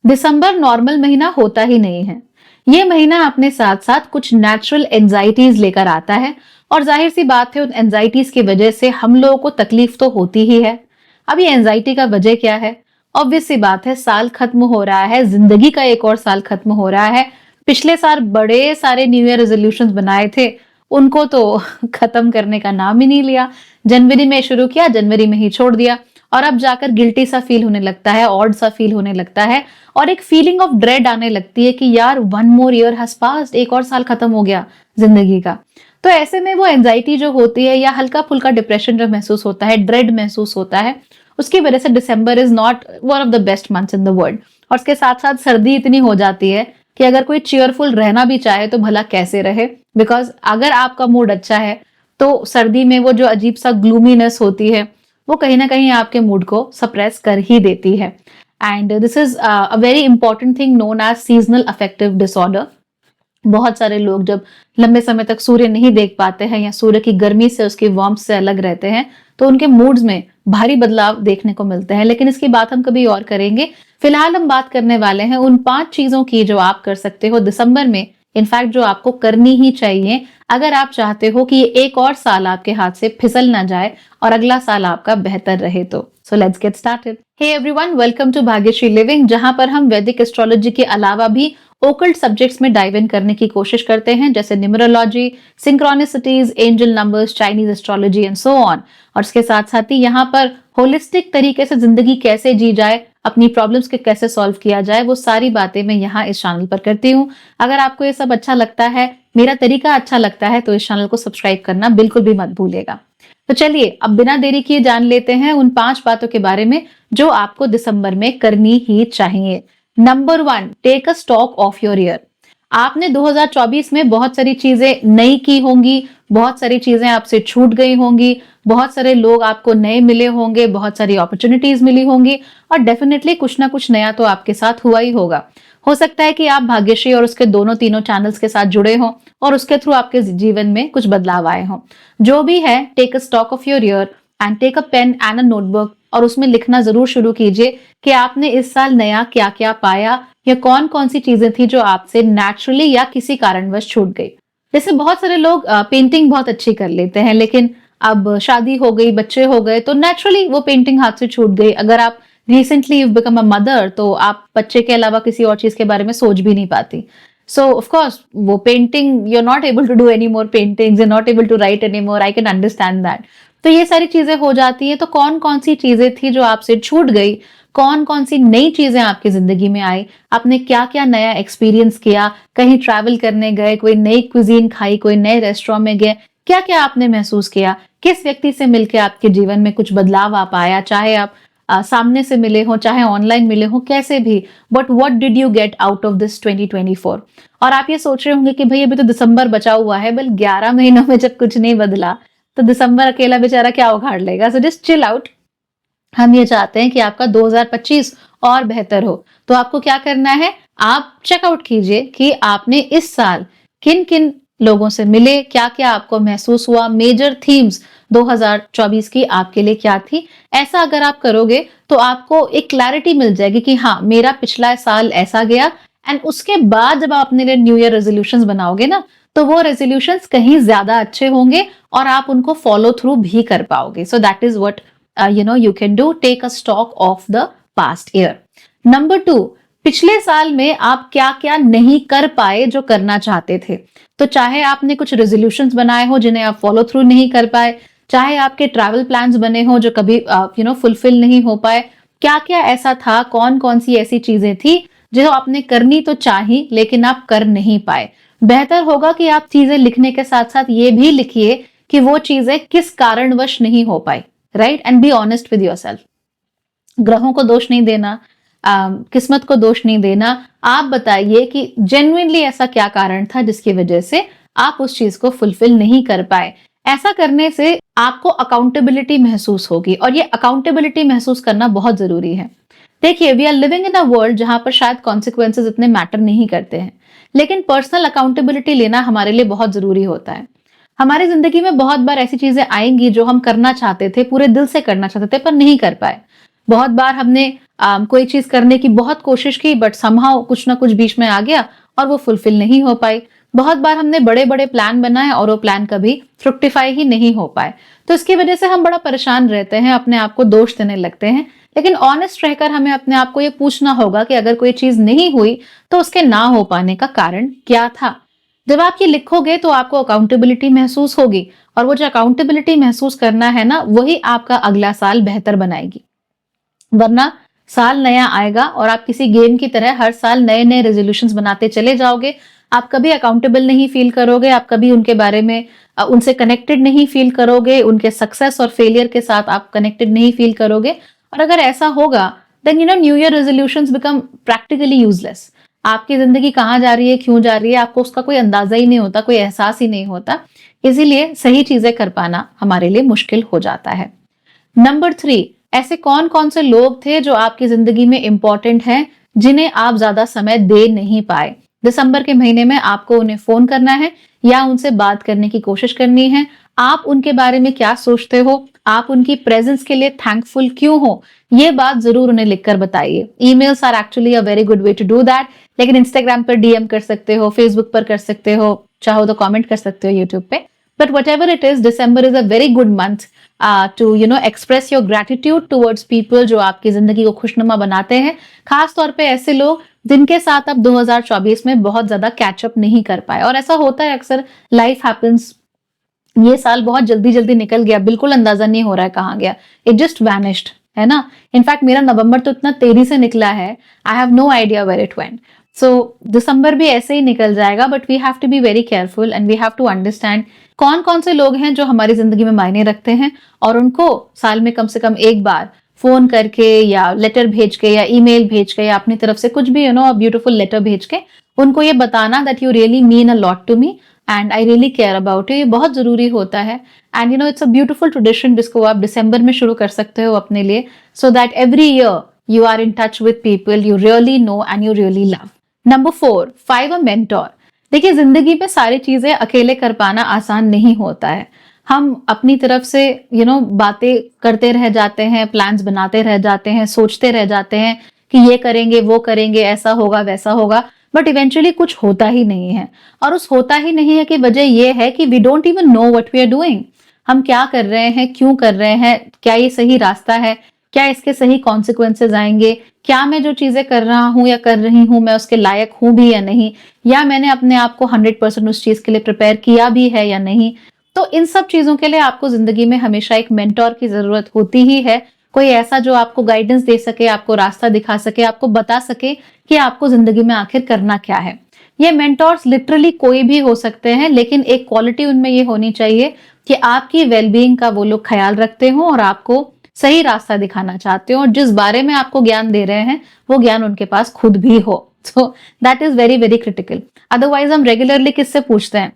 दिसंबर normal महीना होता ही नहीं है। ये महीना अपने साथ साथ कुछ नेचुरल एंजाइटीज लेकर आता है और जाहिर सी बात है उन एंजाइटीज की वजह से हम लोगों को तकलीफ तो होती ही है। अब ये एंजाइटी का वजह क्या है? ऑब्वियस सी बात है, साल खत्म हो रहा है, जिंदगी का एक और साल खत्म हो रहा है। पिछले साल बड़े सारे न्यू ईयर रेजोल्यूशंस बनाए थे, उनको तो खत्म करने का नाम ही नहीं लिया। जनवरी में शुरू किया, जनवरी में ही छोड़ दिया और अब जाकर गिल्टी सा फील होने लगता है, ऑड सा फील होने लगता है और एक फीलिंग ऑफ ड्रेड आने लगती है कि यार one more year has passed, एक और साल खत्म हो गया जिंदगी का। तो ऐसे में वो एंजाइटी जो होती है या हल्का फुल्का डिप्रेशन जो महसूस होता है, ड्रेड महसूस होता है, उसकी वजह से December is not one of the best months in the world. और उसके साथ साथ सर्दी इतनी हो जाती है कि अगर कोई चीयरफुल रहना भी चाहे तो भला कैसे रहे, बिकॉज अगर आपका मूड अच्छा है तो सर्दी में वो जो अजीब सा ग्लूमीनेस होती है वो कहीं ना कहीं आपके मूड को सप्रेस कर ही देती है। And this is a very important thing known as seasonal affective disorder. बहुत सारे लोग जब लंबे समय तक सूर्य नहीं देख पाते हैं या सूर्य की गर्मी से, उसकी वार्मथ से अलग रहते हैं तो उनके मूड्स में भारी बदलाव देखने को मिलते हैं। लेकिन इसकी बात हम कभी और करेंगे। फिलहाल हम बात करने वाले हैं उन 5 चीजों की जो आप कर सकते हो दिसंबर में, इनफैक्ट जो आपको करनी ही चाहिए अगर आप चाहते हो कि ये एक और साल आपके हाथ से फिसल ना जाए और अगला साल आपका बेहतर रहे। तो so let's get started. Hey everyone, welcome to Bhagyashree living, जहां पर हम वैदिक एस्ट्रोलॉजी के अलावा भी ओकल्ट सब्जेक्ट्स में डाइव इन करने की कोशिश करते हैं, जैसे numerology, synchronicities, angel numbers, Chinese astrology and so on. और इसके साथ साथ ही यहाँ पर होलिस्टिक तरीके से जिंदगी कैसे जी जाए, अपनी प्रॉब्लम्स के कैसे सॉल्व किया जाए, वो सारी बातें मैं यहाँ इस चैनल पर करती हूँ। अगर आपको ये सब अच्छा लगता है, मेरा तरीका अच्छा लगता है, तो इस चैनल को सब्सक्राइब करना बिल्कुल भी मत भूलिएगा। तो चलिए अब बिना देरी किए जान लेते हैं उन 5 बातों के बारे में जो आपको दिसंबर में करनी ही चाहिए। Number 1, take a stock of your year. आपने 2024 में बहुत सारी चीजें नई की होंगी, बहुत सारी चीजें आपसे छूट गई होंगी, बहुत सारे लोग आपको नए मिले होंगे, बहुत सारी अपॉर्चुनिटीज मिली होंगी और डेफिनेटली कुछ ना कुछ नया तो आपके साथ हुआ ही होगा। हो सकता है कि आप भाग्यश्री और उसके दोनों तीनों चैनल्स के साथ जुड़े हों और उसके थ्रू आपके जीवन में कुछ बदलाव आए हों। जो भी है, take a stock of your year and take a pen and a notebook और उसमें लिखना जरूर शुरू कीजिए कि आपने इस साल नया क्या क्या पाया या कौन कौन सी चीजें थी जो आपसे नेचुरली या किसी कारणवश छूट गई। जैसे बहुत सारे लोग पेंटिंग बहुत अच्छी कर लेते हैं, लेकिन अब शादी हो गई, बच्चे हो गए तो नेचुरली वो पेंटिंग हाथ से छूट गई। अगर आप recently you become a mother तो आप बच्चे के अलावा किसी और चीज के बारे में सोच भी नहीं पाती। सो ऑफ कोर्स वो painting, you are not able to do any more paintings, you are not able to write any more, I can understand that. तो ये सारी चीजें हो जाती हैं। तो कौन कौन सी चीजें थी जो आपसे छूट गई, कौन कौन सी नई चीजें आपकी जिंदगी में आई, आपने क्या क्या नया एक्सपीरियंस किया, कहीं ट्रैवल करने गए, कोई नई क्विजीन खाई, कोई नए रेस्टोरेंट में गए, क्या क्या आपने महसूस किया, किस व्यक्ति से मिलकर आपके जीवन में कुछ बदलाव आ पाया, चाहे आप सामने से मिले हो चाहे ऑनलाइन मिले हो, कैसे भी, but what did you get out of this 2024। और आप ये सोच रहे होंगे कि भाई अभी तो दिसंबर बचा हुआ है, बल 11 महीनों में जब कुछ नहीं बदला तो दिसंबर अकेला बेचारा क्या उखाड़ लेगा। So just chill out. हम ये चाहते हैं कि आपका 2025 और बेहतर हो। तो आपको क्या करना है, आप चेकआउट कीजिए कि आपने इस साल किन किन लोगों से मिले, क्या क्या आपको महसूस हुआ, मेजर थीम्स 2024 की आपके लिए क्या थी। ऐसा अगर आप करोगे तो आपको एक क्लैरिटी मिल जाएगी कि हाँ मेरा पिछला साल ऐसा गया। एंड उसके बाद जब आप अपने लिए न्यू ईयर रेजोल्यूशंस बनाओगे ना, तो वो रेजोल्यूशंस कहीं ज्यादा अच्छे होंगे और आप उनको फॉलो थ्रू भी कर पाओगे। So that is what you can do, take a stock of the past year. Number 2, पिछले साल में आप क्या क्या नहीं कर पाए जो करना चाहते थे। तो चाहे आपने कुछ रेजोल्यूशंस बनाए हो जिन्हें आप फॉलो थ्रू नहीं कर पाए, चाहे आपके ट्रैवल प्लान्स बने हो जो कभी फुलफिल नहीं हो पाए, क्या क्या ऐसा था, कौन कौन सी ऐसी चीजें थी जो आपने करनी तो चाही लेकिन आप कर नहीं पाए। बेहतर होगा कि आप चीजें लिखने के साथ साथ ये भी लिखिए कि वो चीजें किस कारणवश नहीं हो पाई। Right, and be honest with yourself. ग्रहों को दोष नहीं देना, किस्मत को दोष नहीं देना। आप बताइए कि जेन्युइनली ऐसा क्या कारण था जिसकी वजह से आप उस चीज को फुलफिल नहीं कर पाए। ऐसा करने से आपको अकाउंटेबिलिटी महसूस होगी और ये अकाउंटेबिलिटी महसूस करना बहुत जरूरी है। देखिए, we are living in a world जहां पर शायद कॉन्सिक्वेंसेज इतने मैटर नहीं करते हैं, लेकिन पर्सनल अकाउंटेबिलिटी लेना हमारे लिए बहुत जरूरी होता है। हमारी जिंदगी में बहुत बार ऐसी चीजें आएंगी जो हम करना चाहते थे, पूरे दिल से करना चाहते थे, पर नहीं कर पाए। बहुत बार हमने कोई चीज करने की बहुत कोशिश की बट समहाउ कुछ ना कुछ बीच में आ गया और वो फुलफिल नहीं हो पाई। बहुत बार हमने बड़े बड़े प्लान बनाए और वो प्लान कभी फ्रुक्टिफाई ही नहीं हो पाए। तो इसकी वजह से हम बड़ा परेशान रहते हैं, अपने आप को दोष देने लगते हैं। लेकिन ऑनेस्ट रहकर हमें अपने आप को ये पूछना होगा कि अगर कोई चीज नहीं हुई तो उसके ना हो पाने का कारण क्या था। जब आप ये लिखोगे तो आपको अकाउंटेबिलिटी महसूस होगी, और वो जो अकाउंटेबिलिटी महसूस करना है ना, वही आपका अगला साल बेहतर बनाएगी। वरना साल नया आएगा और आप किसी गेम की तरह हर साल नए नए रेजोल्यूशंस बनाते चले जाओगे। आप कभी अकाउंटेबल नहीं फील करोगे, आप कभी उनके बारे में उनसे कनेक्टेड नहीं फील करोगे, उनके सक्सेस और फेलियर के साथ आप कनेक्टेड नहीं फील करोगे। और अगर ऐसा होगा then new year resolutions become practically useless. आपकी जिंदगी कहाँ जा रही है, क्यों जा रही है, आपको उसका कोई अंदाजा ही नहीं होता, कोई एहसास ही नहीं होता। इसीलिए सही चीजें कर पाना हमारे लिए मुश्किल हो जाता है। नंबर 3, ऐसे कौन कौन से लोग थे जो आपकी जिंदगी में इंपॉर्टेंट हैं, जिन्हें आप ज्यादा समय दे नहीं पाए। दिसंबर के महीने में आपको उन्हें फोन करना है या उनसे बात करने की कोशिश करनी है। आप उनके बारे में क्या सोचते हो, आप उनकी प्रेजेंस के लिए थैंकफुल क्यों हो, ये बात जरूर उन्हें लिखकर बताइए। Emails are actually a very good way to do that, लेकिन इंस्टाग्राम पर डीएम कर सकते हो, फेसबुक पर कर सकते हो, चाहो तो कमेंट कर सकते हो यूट्यूब पे। But whatever it is, December is a very good month to express your gratitude towards people जो आपकी जिंदगी को खुशनुमा बनाते हैं। खास तौर पे ऐसे लोग जिनके साथ आप 2024 में बहुत ज्यादा कैचअप नहीं कर पाए। और ऐसा होता है अक्सर, लाइफ हैपेंस। ये साल बहुत जल्दी जल्दी निकल गया, बिल्कुल अंदाजा नहीं हो रहा है कहाँ गया, इट जस्ट वैनिश्ड, है ना। इनफैक्ट मेरा नवंबर तो इतना तेजी से निकला है, I have no idea where it went. So दिसंबर भी ऐसे ही निकल जाएगा, but we have to be very careful and we have to understand कौन कौन से लोग हैं जो हमारी जिंदगी में मायने रखते हैं, और उनको साल में कम से कम एक बार फोन करके या लेटर भेज के या ईमेल भेज के या अपनी तरफ से कुछ भी ब्यूटीफुल लेटर भेज के उनको ये बताना that you really mean a lot to me and I really care about you. ये बहुत जरूरी होता है and it's a beautiful tradition जिसको आप दिसंबर में शुरू कर सकते हो अपने लिए, so that every year you are in touch with people you really know and you really love. Number 4, find a mentor. देखिए, जिंदगी में सारी चीजें अकेले कर पाना आसान नहीं होता है। हम अपनी तरफ से बातें करते रह जाते हैं, प्लान्स बनाते रह जाते हैं, सोचते रह जाते हैं कि ये करेंगे वो करेंगे, ऐसा होगा वैसा होगा, बट इवेंचुअली कुछ होता ही नहीं है। और उस होता ही नहीं है की वजह ये है कि we don't even know what we are doing. हम क्या कर रहे हैं, क्यों कर रहे हैं, क्या ये सही रास्ता है, क्या इसके सही कॉन्सिक्वेंसेज आएंगे, क्या मैं जो चीजें कर रहा हूं या कर रही हूं मैं उसके लायक हूं भी या नहीं, या मैंने अपने आप को 100% उस चीज के लिए प्रिपेयर किया भी है या नहीं। तो इन सब चीजों के लिए आपको जिंदगी में हमेशा एक मेंटोर की जरूरत होती ही है। कोई ऐसा जो आपको गाइडेंस दे सके, आपको रास्ता दिखा सके, आपको बता सके कि आपको जिंदगी में आखिर करना क्या है। ये मेंटोर्स लिटरली कोई भी हो सकते हैं, लेकिन एक क्वालिटी उनमें ये होनी चाहिए कि आपकी वेलबींग का वो लोग ख्याल रखते हो और आपको सही रास्ता दिखाना चाहते हो, और जिस बारे में आपको ज्ञान दे रहे हैं वो ज्ञान उनके पास खुद भी हो। So that is very very critical. Otherwise हम रेगुलरली किससे पूछते हैं,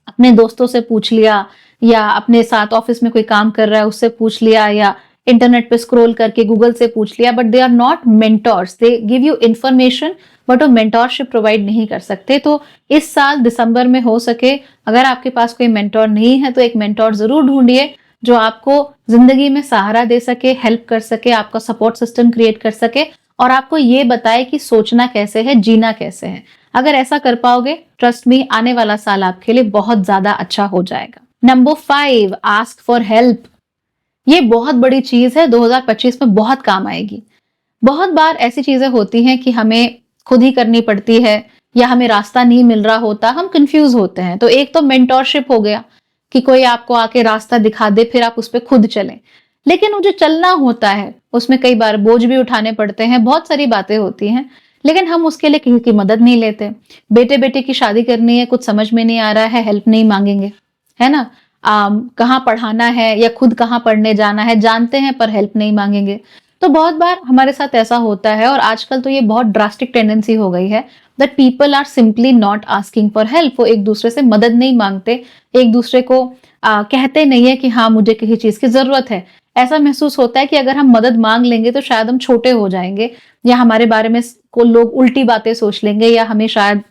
अपने दोस्तों से पूछ लिया, या अपने साथ ऑफिस में कोई काम कर रहा है उससे पूछ लिया, या इंटरनेट पे स्क्रॉल करके गूगल से पूछ लिया, but they are not mentors. They give you information but वो मेंटोरशिप प्रोवाइड नहीं कर सकते। तो इस साल दिसंबर में हो सके, अगर आपके पास कोई मेंटोर नहीं है तो एक मेंटोर जरूर ढूंढिए जो आपको जिंदगी में सहारा दे सके, हेल्प कर सके, आपका सपोर्ट सिस्टम क्रिएट कर सके, और आपको ये बताए कि सोचना कैसे है, जीना कैसे है। अगर ऐसा कर पाओगे, ट्रस्ट मी, आने वाला साल आपके लिए बहुत ज्यादा अच्छा हो जाएगा। Number 5, ask for help. ये बहुत बड़ी चीज है, 2025 में बहुत काम आएगी। बहुत बार ऐसी चीजें होती हैं कि हमें खुद ही करनी पड़ती है, या हमें रास्ता नहीं मिल रहा होता, हम कंफ्यूज होते हैं। तो एक तो मेंटोरशिप हो गया कि कोई आपको आके रास्ता दिखा दे, फिर आप उस पर खुद चलें। लेकिन वो जो चलना होता है उसमें कई बार बोझ भी उठाने पड़ते हैं, बहुत सारी बातें होती हैं, लेकिन हम उसके लिए किसी की मदद नहीं लेते। बेटे बेटे की शादी करनी है, कुछ समझ में नहीं आ रहा है, हेल्प नहीं मांगेंगे, है ना। कहाँ पढ़ाना है या खुद कहाँ पढ़ने जाना है जानते हैं पर हेल्प नहीं मांगेंगे। तो बहुत बार हमारे साथ ऐसा होता है, और आजकल तो ये बहुत ड्रास्टिक टेंडेंसी हो गई है that people are simply not asking for help. वो एक दूसरे से मदद नहीं मांगते, एक दूसरे को कहते नहीं है कि हाँ मुझे किसी चीज की जरूरत है। ऐसा महसूस होता है कि अगर हम मदद मांग लेंगे तो शायद हम छोटे हो जाएंगे, या हमारे बारे में को लोग उल्टी बातें सोच लेंगे, या हमें शायद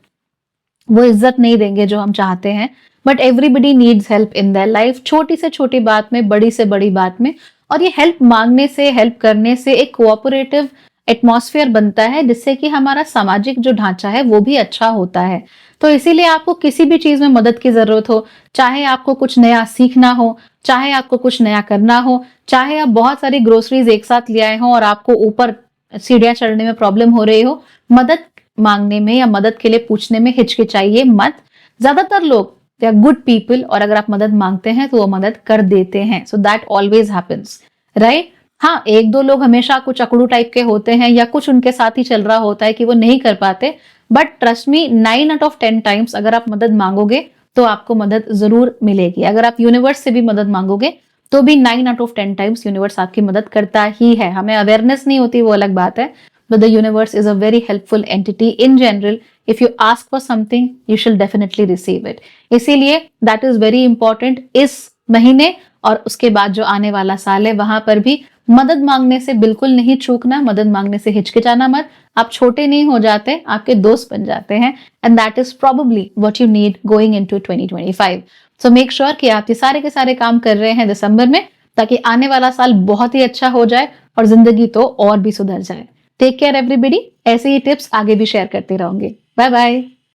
वो इज्जत नहीं देंगे जो हम चाहते हैं। But everybody needs help in their life, छोटी से छोटी बात में, बड़ी से बड़ी बात में। और ये हेल्प मांगने से, हेल्प करने से एक कोऑपरेटिव एटमॉस्फेयर बनता है, जिससे कि हमारा सामाजिक जो ढांचा है वो भी अच्छा होता है। तो इसीलिए आपको किसी भी चीज में मदद की जरूरत हो, चाहे आपको कुछ नया सीखना हो, चाहे आपको कुछ नया करना हो, चाहे आप बहुत सारी ग्रोसरीज एक साथ ले आए हो और आपको ऊपर सीढ़ियां चढ़ने में प्रॉब्लम हो रही हो, मदद मांगने में या मदद के लिए पूछने में हिचकिचाइए मत। ज्यादातर लोग दे आर गुड पीपल, और अगर आप मदद मांगते हैं तो वो मदद कर देते हैं। So that always happens, right. हाँ, एक दो लोग हमेशा कुछ अकड़ू टाइप के होते हैं या कुछ उनके साथ ही चल रहा होता है कि वो नहीं कर पाते, but trust me, 9 out of 10 times अगर आप मदद मांगोगे तो आपको मदद जरूर मिलेगी। अगर आप यूनिवर्स से भी मदद मांगोगे तो भी 9 आउट ऑफ 10 टाइम्स यूनिवर्स आपकी मदद करता ही है। हमें अवेयरनेस नहीं होती, वो अलग बात है, but the universe is a very helpful entity in general. If you ask for something, you shall definitely receive it. इसीलिए that is very important इस महीने और उसके बाद जो आने वाला साल है वहां पर भी मदद मांगने से बिल्कुल नहीं चूकना, मदद मांगने से हिचकिचाना मत। आप छोटे नहीं हो जाते, आपके दोस्त बन जाते हैं, and that is probably what you need going into 2025. So make sure कि आप ये सारे के सारे काम कर रहे हैं दिसंबर में, ताकि आने वाला साल बहुत ही अच्छा हो जाए और जिंदगी तो और भी सुधर जाए। Take care everybody. ऐसे ही टिप्स आगे भी शेयर करते रहूंगी। Bye bye.